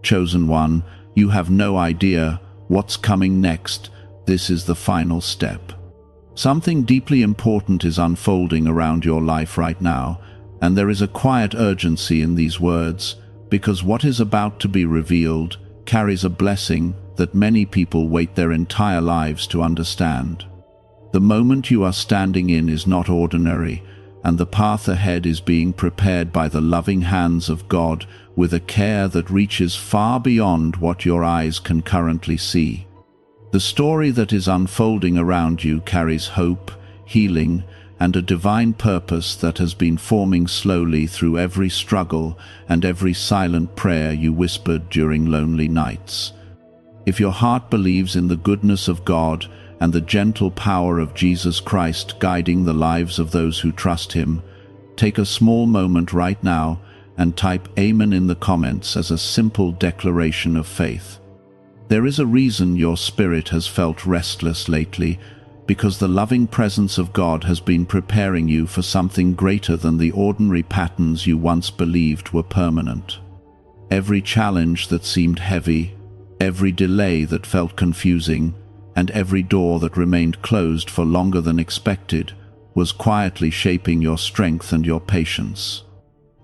Chosen one, you have no idea what's coming next. This is the final step. Something deeply important is unfolding around your life right now, and there is a quiet urgency in these words, because what is about to be revealed carries a blessing that many people wait their entire lives to understand. The moment you are standing in is not ordinary, and the path ahead is being prepared by the loving hands of God with a care that reaches far beyond what your eyes can currently see. The story that is unfolding around you carries hope, healing, and a divine purpose that has been forming slowly through every struggle and every silent prayer you whispered during lonely nights. If your heart believes in the goodness of God and the gentle power of Jesus Christ guiding the lives of those who trust Him, take a small moment right now and type Amen in the comments as a simple declaration of faith. There is a reason your spirit has felt restless lately, because the loving presence of God has been preparing you for something greater than the ordinary patterns you once believed were permanent. Every challenge that seemed heavy, every delay that felt confusing, and every door that remained closed for longer than expected was quietly shaping your strength and your patience.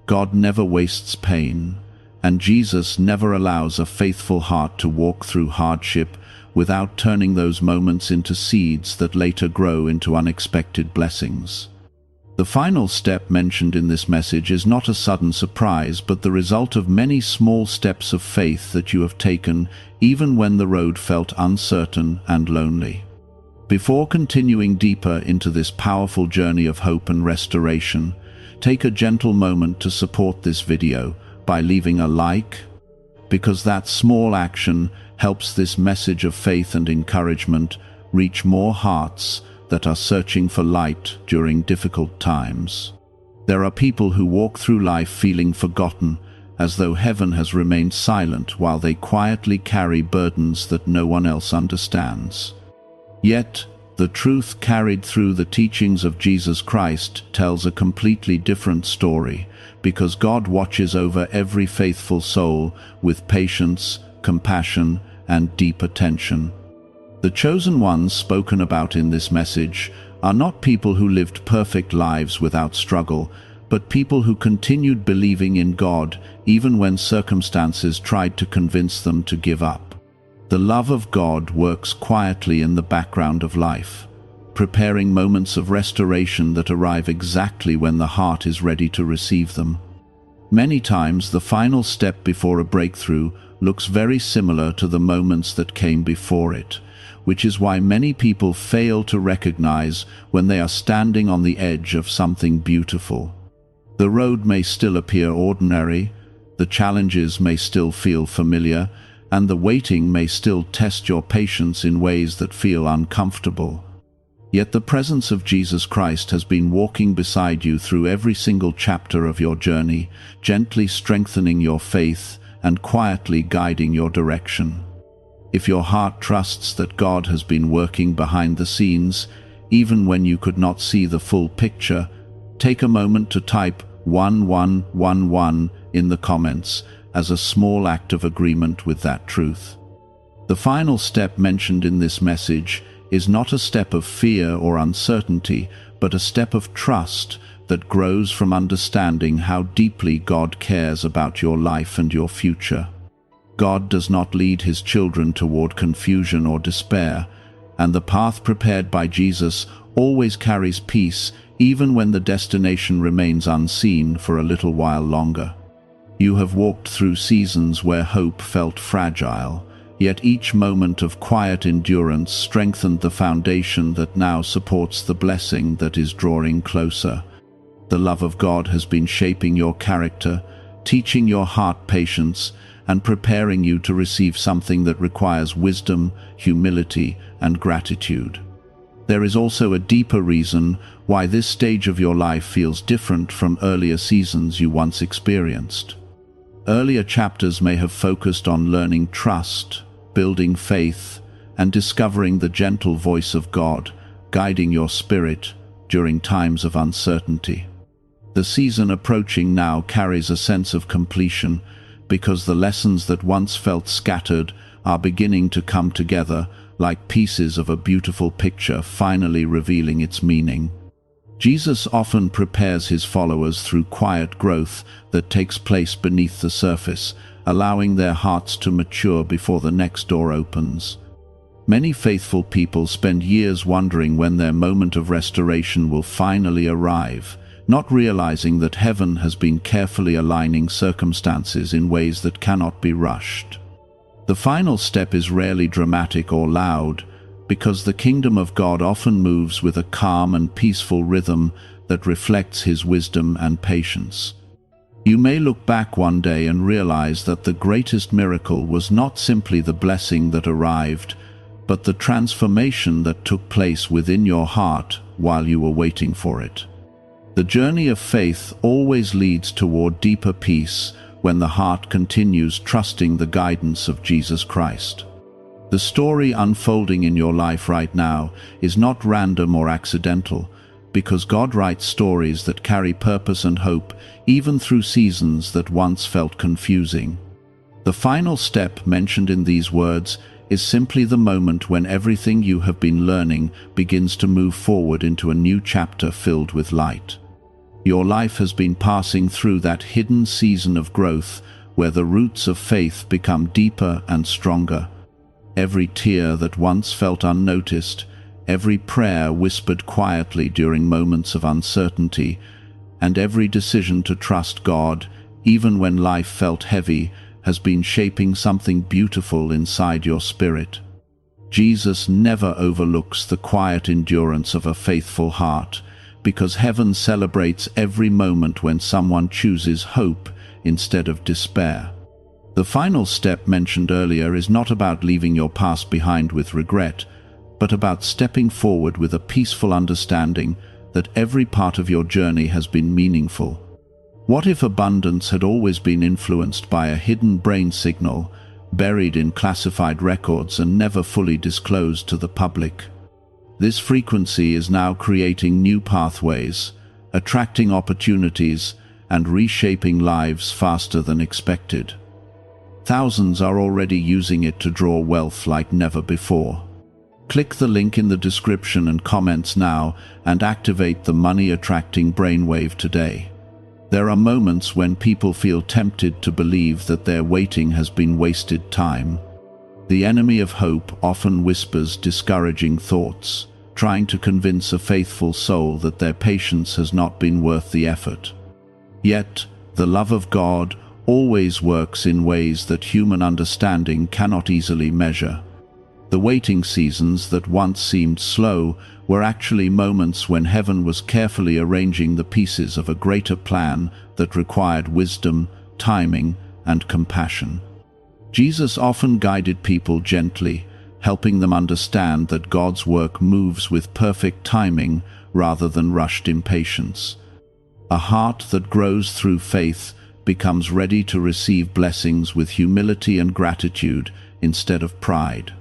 God never wastes pain, and Jesus never allows a faithful heart to walk through hardship without turning those moments into seeds that later grow into unexpected blessings. The final step mentioned in this message is not a sudden surprise, but the result of many small steps of faith that you have taken even when the road felt uncertain and lonely. Before continuing deeper into this powerful journey of hope and restoration, take a gentle moment to support this video by leaving a like, because that small action helps this message of faith and encouragement reach more hearts that are searching for light during difficult times. There are people who walk through life feeling forgotten, as though heaven has remained silent while they quietly carry burdens that no one else understands. Yet, the truth carried through the teachings of Jesus Christ tells a completely different story, because God watches over every faithful soul with patience, compassion, and deep attention. The chosen ones spoken about in this message are not people who lived perfect lives without struggle, but people who continued believing in God even when circumstances tried to convince them to give up. The love of God works quietly in the background of life, preparing moments of restoration that arrive exactly when the heart is ready to receive them. Many times, the final step before a breakthrough looks very similar to the moments that came before it, which is why many people fail to recognize when they are standing on the edge of something beautiful. The road may still appear ordinary, the challenges may still feel familiar, and the waiting may still test your patience in ways that feel uncomfortable. Yet the presence of Jesus Christ has been walking beside you through every single chapter of your journey, gently strengthening your faith and quietly guiding your direction. If your heart trusts that God has been working behind the scenes, even when you could not see the full picture, take a moment to type 1111 in the comments as a small act of agreement with that truth. The final step mentioned in this message is not a step of fear or uncertainty, but a step of trust that grows from understanding how deeply God cares about your life and your future. God does not lead His children toward confusion or despair, and the path prepared by Jesus always carries peace, even when the destination remains unseen for a little while longer. You have walked through seasons where hope felt fragile, yet each moment of quiet endurance strengthened the foundation that now supports the blessing that is drawing closer. The love of God has been shaping your character, teaching your heart patience, and preparing you to receive something that requires wisdom, humility, and gratitude. There is also a deeper reason why this stage of your life feels different from earlier seasons you once experienced. Earlier chapters may have focused on learning trust, building faith, and discovering the gentle voice of God, guiding your spirit during times of uncertainty. The season approaching now carries a sense of completion, because the lessons that once felt scattered are beginning to come together like pieces of a beautiful picture finally revealing its meaning. Jesus often prepares his followers through quiet growth that takes place beneath the surface, allowing their hearts to mature before the next door opens. Many faithful people spend years wondering when their moment of restoration will finally arrive, not realizing that heaven has been carefully aligning circumstances in ways that cannot be rushed. The final step is rarely dramatic or loud, because the kingdom of God often moves with a calm and peaceful rhythm that reflects his wisdom and patience. You may look back one day and realize that the greatest miracle was not simply the blessing that arrived, but the transformation that took place within your heart while you were waiting for it. The journey of faith always leads toward deeper peace when the heart continues trusting the guidance of Jesus Christ. The story unfolding in your life right now is not random or accidental, because God writes stories that carry purpose and hope even through seasons that once felt confusing. The final step mentioned in these words is simply the moment when everything you have been learning begins to move forward into a new chapter filled with light. Your life has been passing through that hidden season of growth where the roots of faith become deeper and stronger. Every tear that once felt unnoticed, every prayer whispered quietly during moments of uncertainty, and every decision to trust God, even when life felt heavy, has been shaping something beautiful inside your spirit. Jesus never overlooks the quiet endurance of a faithful heart, because heaven celebrates every moment when someone chooses hope instead of despair. The final step mentioned earlier is not about leaving your past behind with regret, but about stepping forward with a peaceful understanding that every part of your journey has been meaningful. What if abundance had always been influenced by a hidden brain signal, buried in classified records and never fully disclosed to the public? This frequency is now creating new pathways, attracting opportunities, and reshaping lives faster than expected. Thousands are already using it to draw wealth like never before. Click the link in the description and comments now and activate the money-attracting brainwave today. There are moments when people feel tempted to believe that their waiting has been wasted time. The enemy of hope often whispers discouraging thoughts, trying to convince a faithful soul that their patience has not been worth the effort. Yet, the love of God always works in ways that human understanding cannot easily measure. The waiting seasons that once seemed slow were actually moments when heaven was carefully arranging the pieces of a greater plan that required wisdom, timing, and compassion. Jesus often guided people gently, helping them understand that God's work moves with perfect timing rather than rushed impatience. A heart that grows through faith becomes ready to receive blessings with humility and gratitude instead of pride.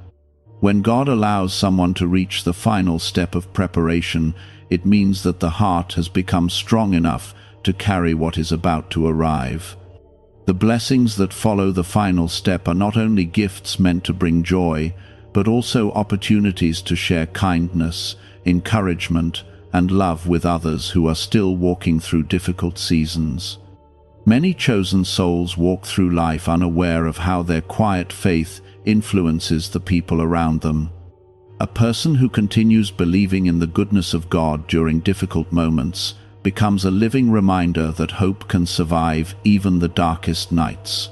When God allows someone to reach the final step of preparation, it means that the heart has become strong enough to carry what is about to arrive. The blessings that follow the final step are not only gifts meant to bring joy, but also opportunities to share kindness, encouragement, and love with others who are still walking through difficult seasons. Many chosen souls walk through life unaware of how their quiet faith influences the people around them. A person who continues believing in the goodness of God during difficult moments becomes a living reminder that hope can survive even the darkest nights.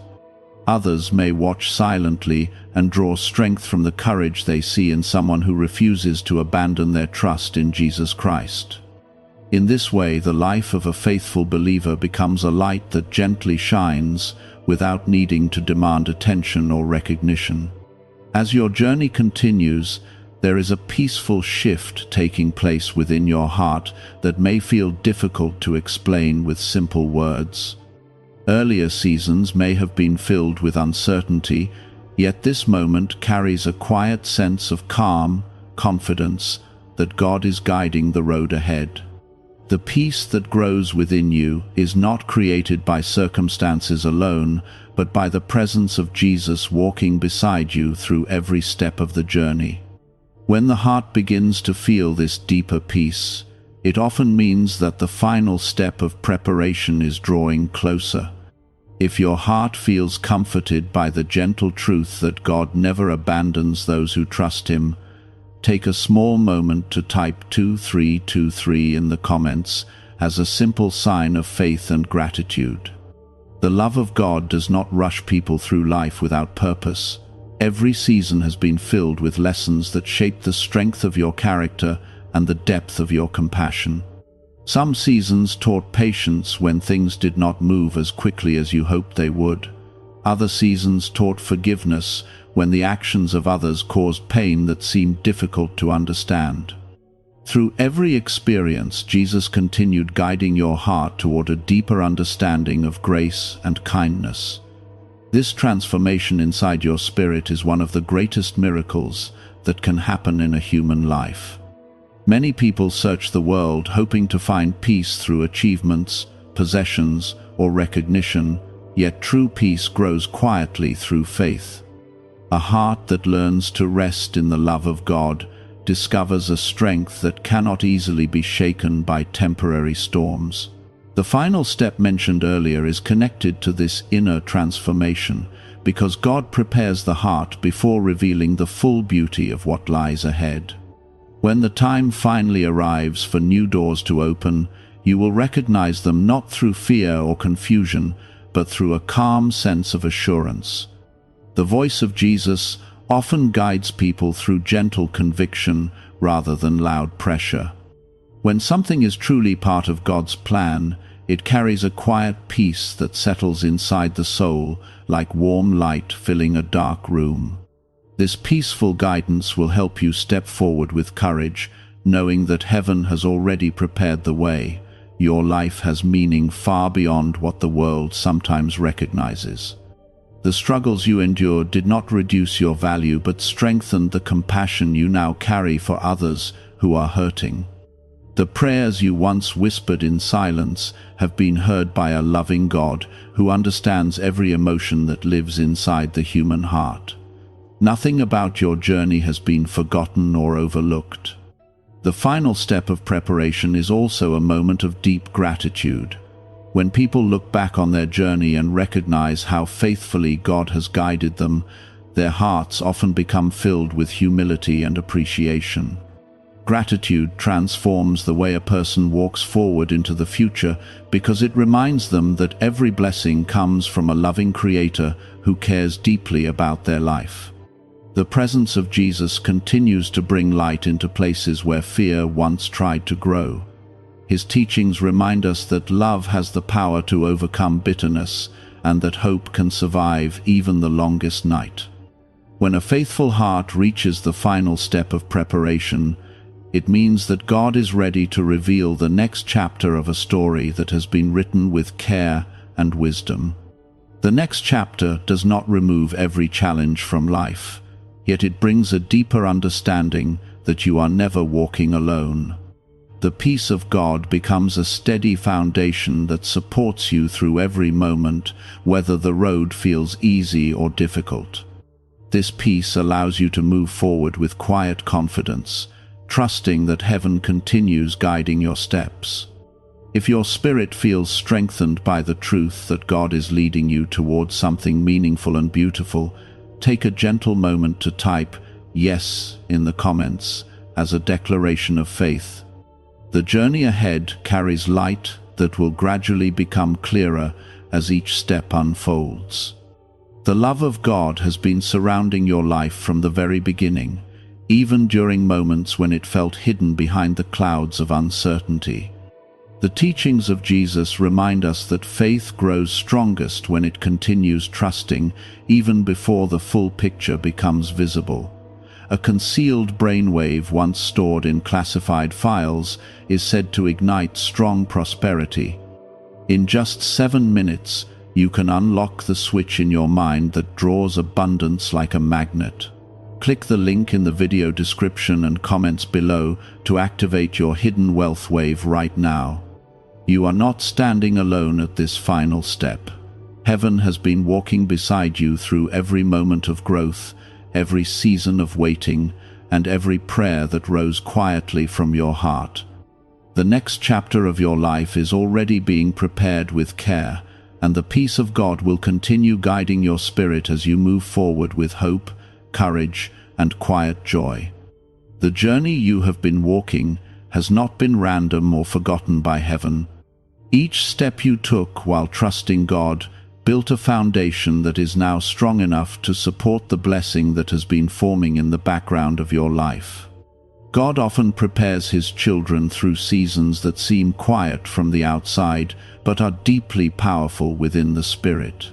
Others may watch silently and draw strength from the courage they see in someone who refuses to abandon their trust in Jesus Christ. In this way, the life of a faithful believer becomes a light that gently shines without needing to demand attention or recognition. As your journey continues, there is a peaceful shift taking place within your heart that may feel difficult to explain with simple words. Earlier seasons may have been filled with uncertainty, yet this moment carries a quiet sense of calm, confidence that God is guiding the road ahead. The peace that grows within you is not created by circumstances alone, but by the presence of Jesus walking beside you through every step of the journey. When the heart begins to feel this deeper peace, it often means that the final step of preparation is drawing closer. If your heart feels comforted by the gentle truth that God never abandons those who trust Him, take a small moment to type 2323 in the comments as a simple sign of faith and gratitude. The love of God does not rush people through life without purpose. Every season has been filled with lessons that shape the strength of your character and the depth of your compassion. Some seasons taught patience when things did not move as quickly as you hoped they would. Other seasons taught forgiveness when the actions of others caused pain that seemed difficult to understand. Through every experience, Jesus continued guiding your heart toward a deeper understanding of grace and kindness. This transformation inside your spirit is one of the greatest miracles that can happen in a human life. Many people search the world hoping to find peace through achievements, possessions, or recognition, yet true peace grows quietly through faith. A heart that learns to rest in the love of God discovers a strength that cannot easily be shaken by temporary storms. The final step mentioned earlier is connected to this inner transformation, because God prepares the heart before revealing the full beauty of what lies ahead. When the time finally arrives for new doors to open, you will recognize them not through fear or confusion, but through a calm sense of assurance. The voice of Jesus often guides people through gentle conviction rather than loud pressure. When something is truly part of God's plan, it carries a quiet peace that settles inside the soul like warm light filling a dark room. This peaceful guidance will help you step forward with courage, knowing that heaven has already prepared the way. Your life has meaning far beyond what the world sometimes recognizes. The struggles you endured did not reduce your value but strengthened the compassion you now carry for others who are hurting. The prayers you once whispered in silence have been heard by a loving God who understands every emotion that lives inside the human heart. Nothing about your journey has been forgotten or overlooked. The final step of preparation is also a moment of deep gratitude. When people look back on their journey and recognize how faithfully God has guided them, their hearts often become filled with humility and appreciation. Gratitude transforms the way a person walks forward into the future because it reminds them that every blessing comes from a loving Creator who cares deeply about their life. The presence of Jesus continues to bring light into places where fear once tried to grow. His teachings remind us that love has the power to overcome bitterness and that hope can survive even the longest night. When a faithful heart reaches the final step of preparation, it means that God is ready to reveal the next chapter of a story that has been written with care and wisdom. The next chapter does not remove every challenge from life, yet it brings a deeper understanding that you are never walking alone. The peace of God becomes a steady foundation that supports you through every moment, whether the road feels easy or difficult. This peace allows you to move forward with quiet confidence, trusting that heaven continues guiding your steps. If your spirit feels strengthened by the truth that God is leading you towards something meaningful and beautiful, take a gentle moment to type "Yes" in the comments as a declaration of faith. The journey ahead carries light that will gradually become clearer as each step unfolds. The love of God has been surrounding your life from the very beginning, even during moments when it felt hidden behind the clouds of uncertainty. The teachings of Jesus remind us that faith grows strongest when it continues trusting, even before the full picture becomes visible. A concealed brainwave once stored in classified files is said to ignite strong prosperity. In just 7 minutes, you can unlock the switch in your mind that draws abundance like a magnet. Click the link in the video description and comments below to activate your hidden wealth wave right now. You are not standing alone at this final step. Heaven has been walking beside you through every moment of growth, every season of waiting, and every prayer that rose quietly from your heart. The next chapter of your life is already being prepared with care, and the peace of God will continue guiding your spirit as you move forward with hope, courage, and quiet joy. The journey you have been walking has not been random or forgotten by heaven. Each step you took while trusting God built a foundation that is now strong enough to support the blessing that has been forming in the background of your life. God often prepares His children through seasons that seem quiet from the outside, but are deeply powerful within the spirit.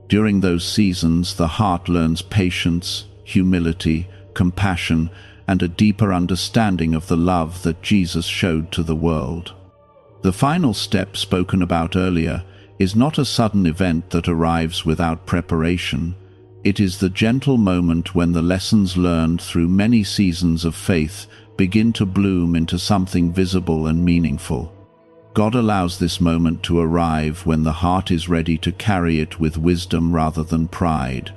During those seasons, the heart learns patience, humility, compassion, and a deeper understanding of the love that Jesus showed to the world. The final step spoken about earlier is not a sudden event that arrives without preparation. It is the gentle moment when the lessons learned through many seasons of faith begin to bloom into something visible and meaningful. God allows this moment to arrive when the heart is ready to carry it with wisdom rather than pride.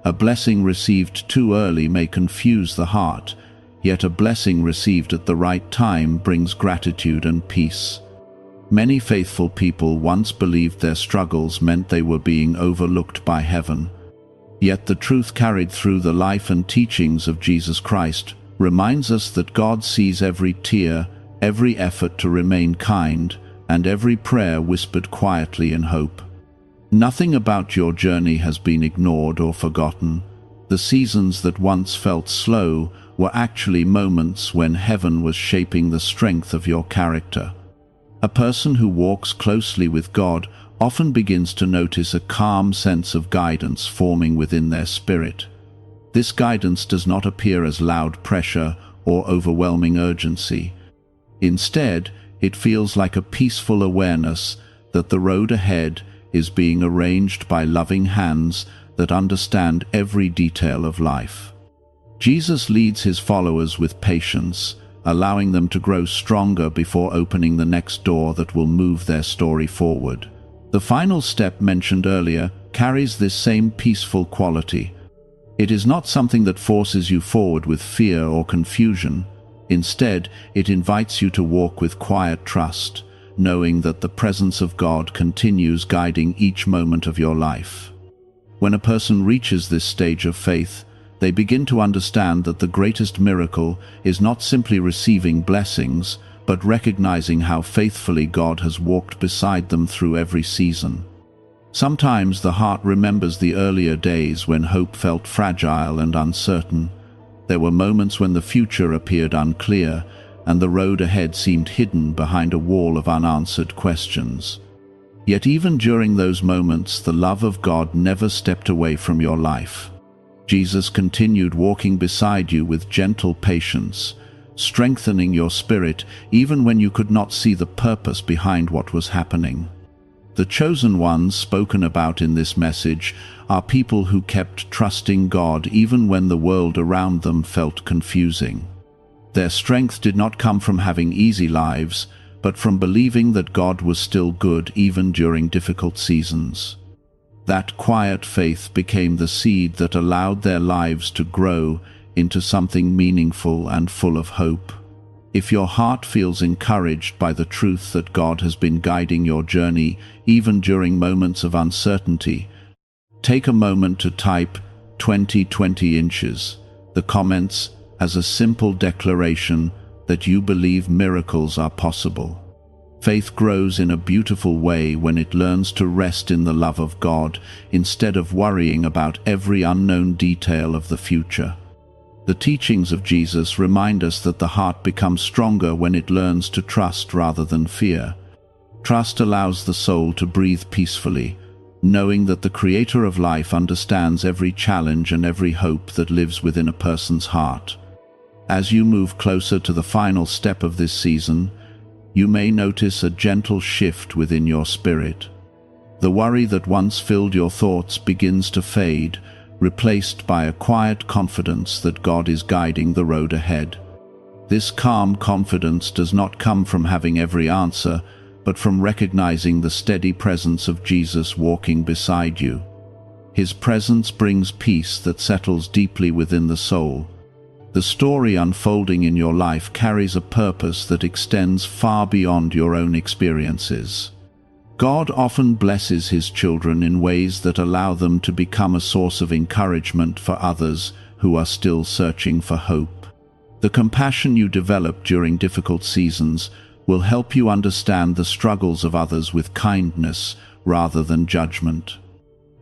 A blessing received too early may confuse the heart, yet a blessing received at the right time brings gratitude and peace. Many faithful people once believed their struggles meant they were being overlooked by heaven. Yet the truth carried through the life and teachings of Jesus Christ reminds us that God sees every tear, every effort to remain kind, and every prayer whispered quietly in hope. Nothing about your journey has been ignored or forgotten. The seasons that once felt slow were actually moments when heaven was shaping the strength of your character. A person who walks closely with God often begins to notice a calm sense of guidance forming within their spirit. This guidance does not appear as loud pressure or overwhelming urgency. Instead, it feels like a peaceful awareness that the road ahead is being arranged by loving hands that understand every detail of life. Jesus leads His followers with patience, allowing them to grow stronger before opening the next door that will move their story forward. The final step mentioned earlier carries this same peaceful quality. It is not something that forces you forward with fear or confusion. Instead, it invites you to walk with quiet trust, knowing that the presence of God continues guiding each moment of your life. When a person reaches this stage of faith, they begin to understand that the greatest miracle is not simply receiving blessings, but recognizing how faithfully God has walked beside them through every season. Sometimes the heart remembers the earlier days when hope felt fragile and uncertain. There were moments when the future appeared unclear, and the road ahead seemed hidden behind a wall of unanswered questions. Yet even during those moments, the love of God never stepped away from your life. Jesus continued walking beside you with gentle patience, strengthening your spirit even when you could not see the purpose behind what was happening. The chosen ones spoken about in this message are people who kept trusting God even when the world around them felt confusing. Their strength did not come from having easy lives, but from believing that God was still good even during difficult seasons. That quiet faith became the seed that allowed their lives to grow into something meaningful and full of hope. If your heart feels encouraged by the truth that God has been guiding your journey even during moments of uncertainty, take a moment to type 2020 inches, the comments, as a simple declaration that you believe miracles are possible. Faith grows in a beautiful way when it learns to rest in the love of God instead of worrying about every unknown detail of the future. The teachings of Jesus remind us that the heart becomes stronger when it learns to trust rather than fear. Trust allows the soul to breathe peacefully, knowing that the Creator of life understands every challenge and every hope that lives within a person's heart. As you move closer to the final step of this season, you may notice a gentle shift within your spirit. The worry that once filled your thoughts begins to fade, replaced by a quiet confidence that God is guiding the road ahead. This calm confidence does not come from having every answer, but from recognizing the steady presence of Jesus walking beside you. His presence brings peace that settles deeply within the soul. The story unfolding in your life carries a purpose that extends far beyond your own experiences. God often blesses His children in ways that allow them to become a source of encouragement for others who are still searching for hope. The compassion you develop during difficult seasons will help you understand the struggles of others with kindness rather than judgment.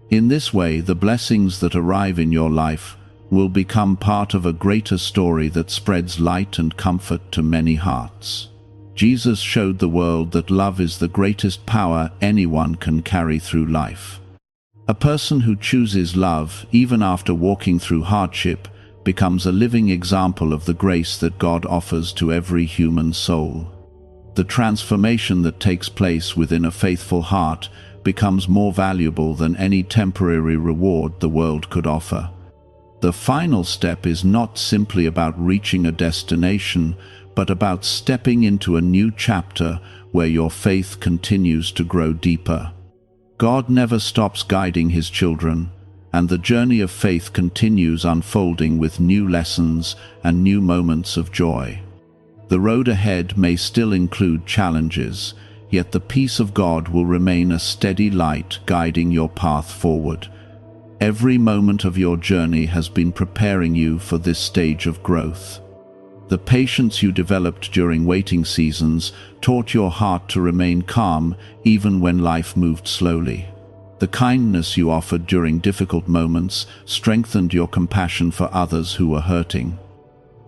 In this way, the blessings that arrive in your life will become part of a greater story that spreads light and comfort to many hearts. Jesus showed the world that love is the greatest power anyone can carry through life. A person who chooses love, even after walking through hardship, becomes a living example of the grace that God offers to every human soul. The transformation that takes place within a faithful heart becomes more valuable than any temporary reward the world could offer. The final step is not simply about reaching a destination, but about stepping into a new chapter where your faith continues to grow deeper. God never stops guiding His children, and the journey of faith continues unfolding with new lessons and new moments of joy. The road ahead may still include challenges, yet the peace of God will remain a steady light guiding your path forward. Every moment of your journey has been preparing you for this stage of growth. The patience you developed during waiting seasons taught your heart to remain calm even when life moved slowly. The kindness you offered during difficult moments strengthened your compassion for others who were hurting.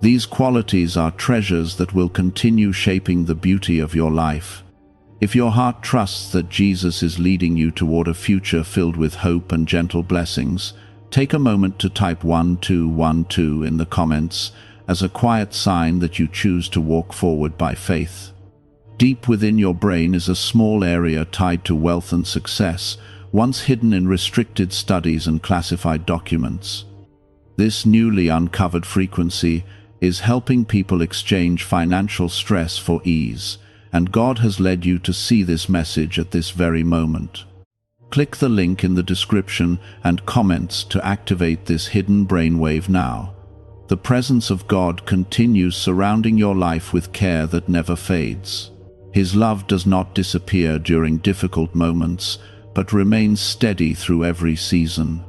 These qualities are treasures that will continue shaping the beauty of your life. If your heart trusts that Jesus is leading you toward a future filled with hope and gentle blessings, take a moment to type 1212 in the comments as a quiet sign that you choose to walk forward by faith. Deep within your brain is a small area tied to wealth and success, once hidden in restricted studies and classified documents. This newly uncovered frequency is helping people exchange financial stress for ease, and God has led you to see this message at this very moment. Click the link in the description and comments to activate this hidden brainwave now. The presence of God continues surrounding your life with care that never fades. His love does not disappear during difficult moments, but remains steady through every season.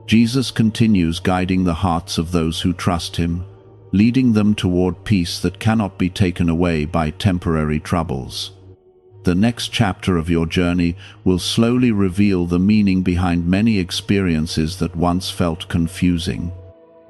Jesus continues guiding the hearts of those who trust Him, leading them toward peace that cannot be taken away by temporary troubles. The next chapter of your journey will slowly reveal the meaning behind many experiences that once felt confusing.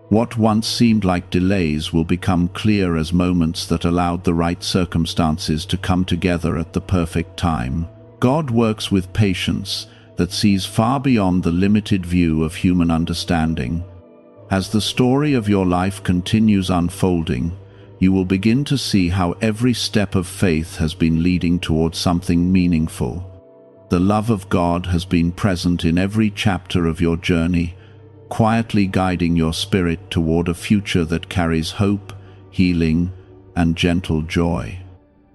What once seemed like delays will become clear as moments that allowed the right circumstances to come together at the perfect time. God works with patience that sees far beyond the limited view of human understanding. As the story of your life continues unfolding, you will begin to see how every step of faith has been leading towards something meaningful. The love of God has been present in every chapter of your journey, quietly guiding your spirit toward a future that carries hope, healing, and gentle joy.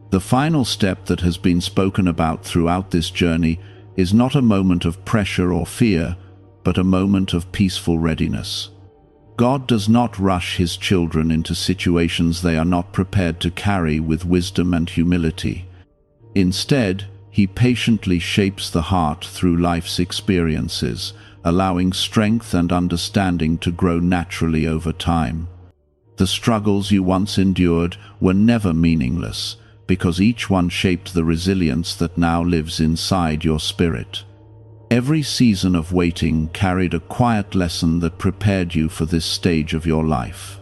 The final step that has been spoken about throughout this journey is not a moment of pressure or fear, but a moment of peaceful readiness. God does not rush His children into situations they are not prepared to carry with wisdom and humility. Instead, He patiently shapes the heart through life's experiences, allowing strength and understanding to grow naturally over time. The struggles you once endured were never meaningless, because each one shaped the resilience that now lives inside your spirit. Every season of waiting carried a quiet lesson that prepared you for this stage of your life.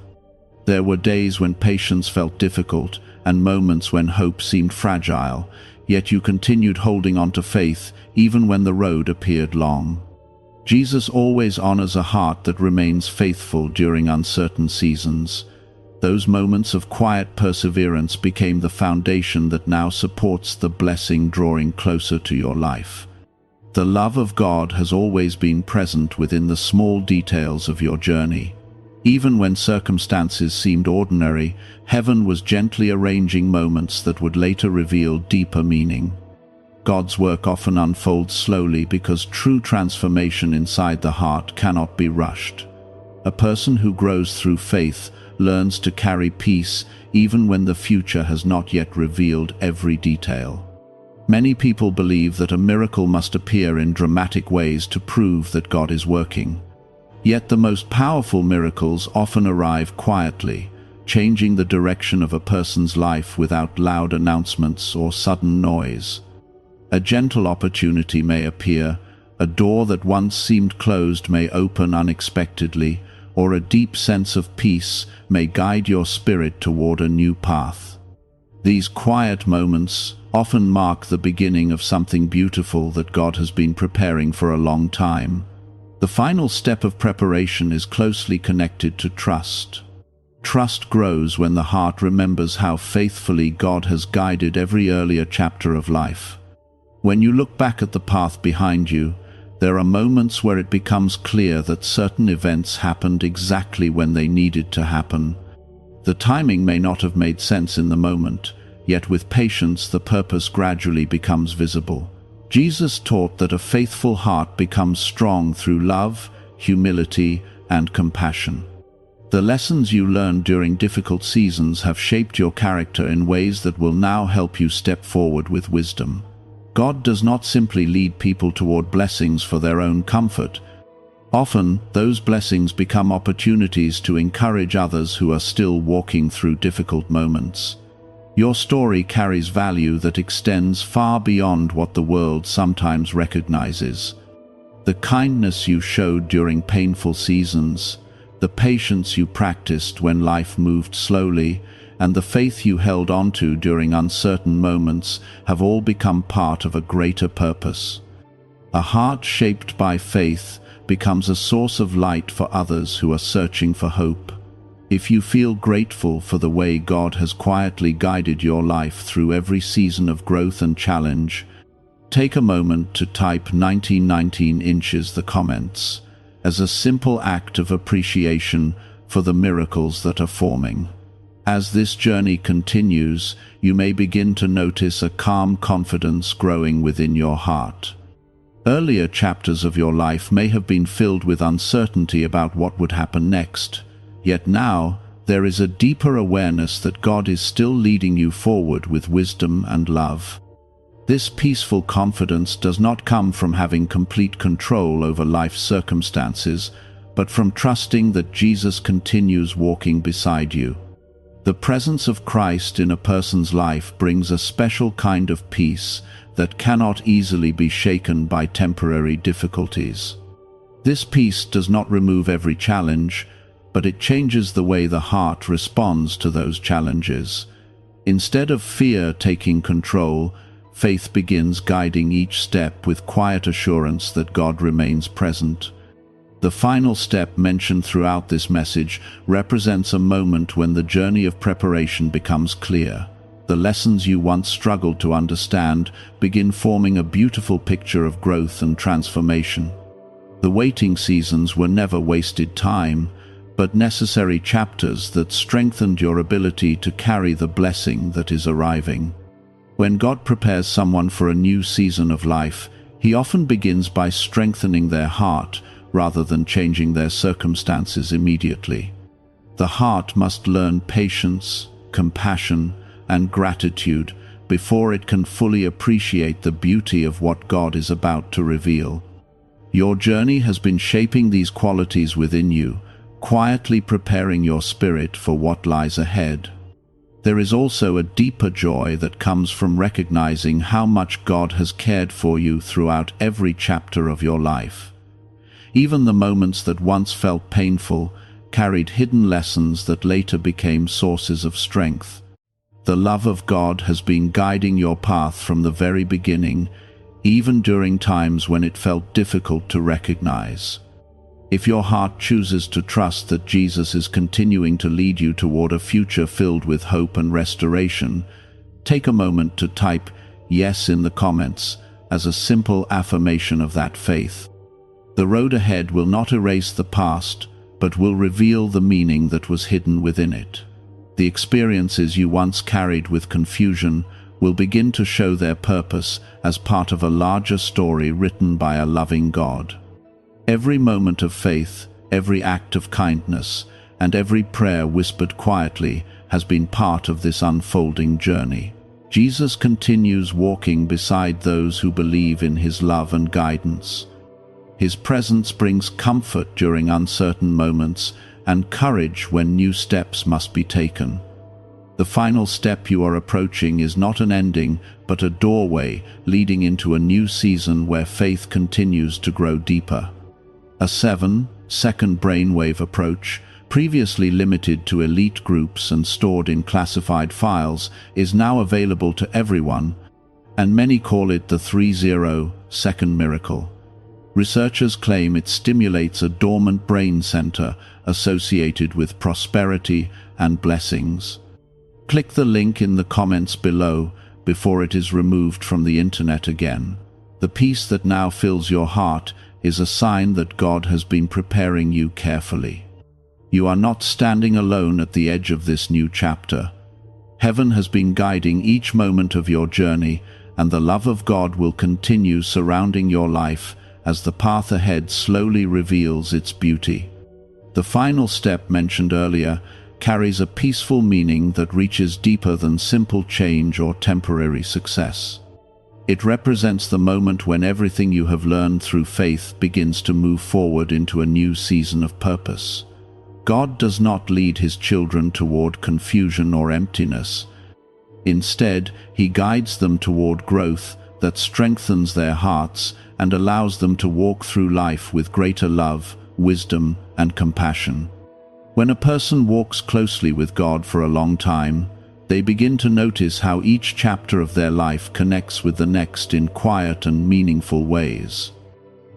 There were days when patience felt difficult and moments when hope seemed fragile, yet you continued holding on to faith even when the road appeared long. Jesus always honors a heart that remains faithful during uncertain seasons. Those moments of quiet perseverance became the foundation that now supports the blessing drawing closer to your life. The love of God has always been present within the small details of your journey. Even when circumstances seemed ordinary, heaven was gently arranging moments that would later reveal deeper meaning. God's work often unfolds slowly because true transformation inside the heart cannot be rushed. A person who grows through faith learns to carry peace even when the future has not yet revealed every detail. Many people believe that a miracle must appear in dramatic ways to prove that God is working. Yet the most powerful miracles often arrive quietly, changing the direction of a person's life without loud announcements or sudden noise. A gentle opportunity may appear, a door that once seemed closed may open unexpectedly, or a deep sense of peace may guide your spirit toward a new path. These quiet moments often mark the beginning of something beautiful that God has been preparing for a long time. The final step of preparation is closely connected to trust. Trust grows when the heart remembers how faithfully God has guided every earlier chapter of life. When you look back at the path behind you, there are moments where it becomes clear that certain events happened exactly when they needed to happen. The timing may not have made sense in the moment, yet with patience the purpose gradually becomes visible. Jesus taught that a faithful heart becomes strong through love, humility, and compassion. The lessons you learned during difficult seasons have shaped your character in ways that will now help you step forward with wisdom. God does not simply lead people toward blessings for their own comfort. Often, those blessings become opportunities to encourage others who are still walking through difficult moments. Your story carries value that extends far beyond what the world sometimes recognizes. The kindness you showed during painful seasons, the patience you practiced when life moved slowly, and the faith you held onto during uncertain moments have all become part of a greater purpose. A heart shaped by faith becomes a source of light for others who are searching for hope. If you feel grateful for the way God has quietly guided your life through every season of growth and challenge, take a moment to type 1919 inches the comments as a simple act of appreciation for the miracles that are forming. As this journey continues, you may begin to notice a calm confidence growing within your heart. Earlier chapters of your life may have been filled with uncertainty about what would happen next, yet now there is a deeper awareness that God is still leading you forward with wisdom and love. This peaceful confidence does not come from having complete control over life's circumstances, but from trusting that Jesus continues walking beside you. The presence of Christ in a person's life brings a special kind of peace that cannot easily be shaken by temporary difficulties. This peace does not remove every challenge, but it changes the way the heart responds to those challenges. Instead of fear taking control, faith begins guiding each step with quiet assurance that God remains present. The final step mentioned throughout this message represents a moment when the journey of preparation becomes clear. The lessons you once struggled to understand begin forming a beautiful picture of growth and transformation. The waiting seasons were never wasted time, but necessary chapters that strengthened your ability to carry the blessing that is arriving. When God prepares someone for a new season of life, He often begins by strengthening their heart rather than changing their circumstances immediately. The heart must learn patience, compassion, and gratitude before it can fully appreciate the beauty of what God is about to reveal. Your journey has been shaping these qualities within you, quietly preparing your spirit for what lies ahead. There is also a deeper joy that comes from recognizing how much God has cared for you throughout every chapter of your life. Even the moments that once felt painful carried hidden lessons that later became sources of strength. The love of God has been guiding your path from the very beginning, even during times when it felt difficult to recognize. If your heart chooses to trust that Jesus is continuing to lead you toward a future filled with hope and restoration, take a moment to type "yes" in the comments as a simple affirmation of that faith. The road ahead will not erase the past, but will reveal the meaning that was hidden within it. The experiences you once carried with confusion will begin to show their purpose as part of a larger story written by a loving God. Every moment of faith, every act of kindness, and every prayer whispered quietly has been part of this unfolding journey. Jesus continues walking beside those who believe in his love and guidance. His presence brings comfort during uncertain moments and courage when new steps must be taken. The final step you are approaching is not an ending, but a doorway leading into a new season where faith continues to grow deeper. A 7-second brainwave approach, previously limited to elite groups and stored in classified files, is now available to everyone, and many call it the 30-second miracle. Researchers claim it stimulates a dormant brain center associated with prosperity and blessings. Click the link in the comments below before it is removed from the internet again. The peace that now fills your heart is a sign that God has been preparing you carefully. You are not standing alone at the edge of this new chapter. Heaven has been guiding each moment of your journey, and the love of God will continue surrounding your life as the path ahead slowly reveals its beauty. The final step mentioned earlier carries a peaceful meaning that reaches deeper than simple change or temporary success. It represents the moment when everything you have learned through faith begins to move forward into a new season of purpose. God does not lead his children toward confusion or emptiness. Instead, he guides them toward growth that strengthens their hearts and allows them to walk through life with greater love, wisdom, and compassion. When a person walks closely with God for a long time, they begin to notice how each chapter of their life connects with the next in quiet and meaningful ways.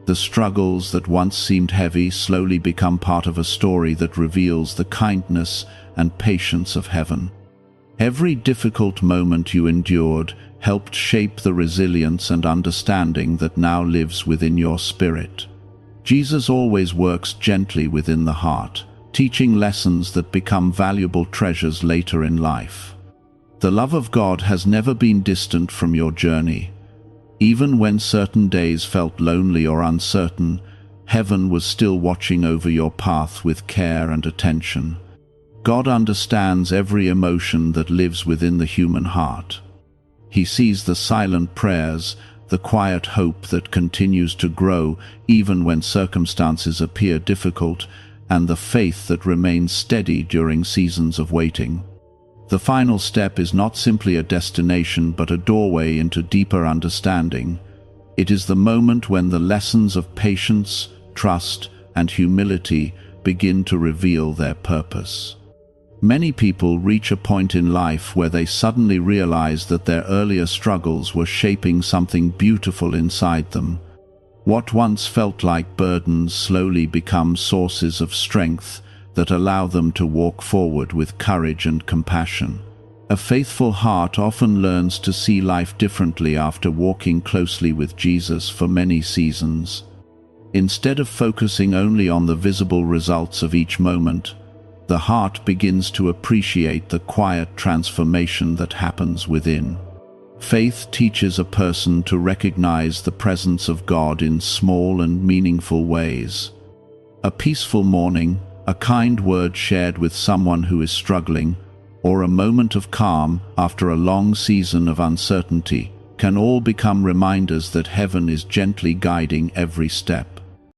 The struggles that once seemed heavy slowly become part of a story that reveals the kindness and patience of heaven. Every difficult moment you endured helped shape the resilience and understanding that now lives within your spirit. Jesus always works gently within the heart, teaching lessons that become valuable treasures later in life. The love of God has never been distant from your journey. Even when certain days felt lonely or uncertain, heaven was still watching over your path with care and attention. God understands every emotion that lives within the human heart. He sees the silent prayers, the quiet hope that continues to grow even when circumstances appear difficult, and the faith that remains steady during seasons of waiting. The final step is not simply a destination but a doorway into deeper understanding. It is the moment when the lessons of patience, trust, and humility begin to reveal their purpose. Many people reach a point in life where they suddenly realize that their earlier struggles were shaping something beautiful inside them. What once felt like burdens slowly become sources of strength that allow them to walk forward with courage and compassion. A faithful heart often learns to see life differently after walking closely with Jesus for many seasons. Instead of focusing only on the visible results of each moment, the heart begins to appreciate the quiet transformation that happens within. Faith teaches a person to recognize the presence of God in small and meaningful ways. A peaceful morning, a kind word shared with someone who is struggling, or a moment of calm after a long season of uncertainty can all become reminders that heaven is gently guiding every step.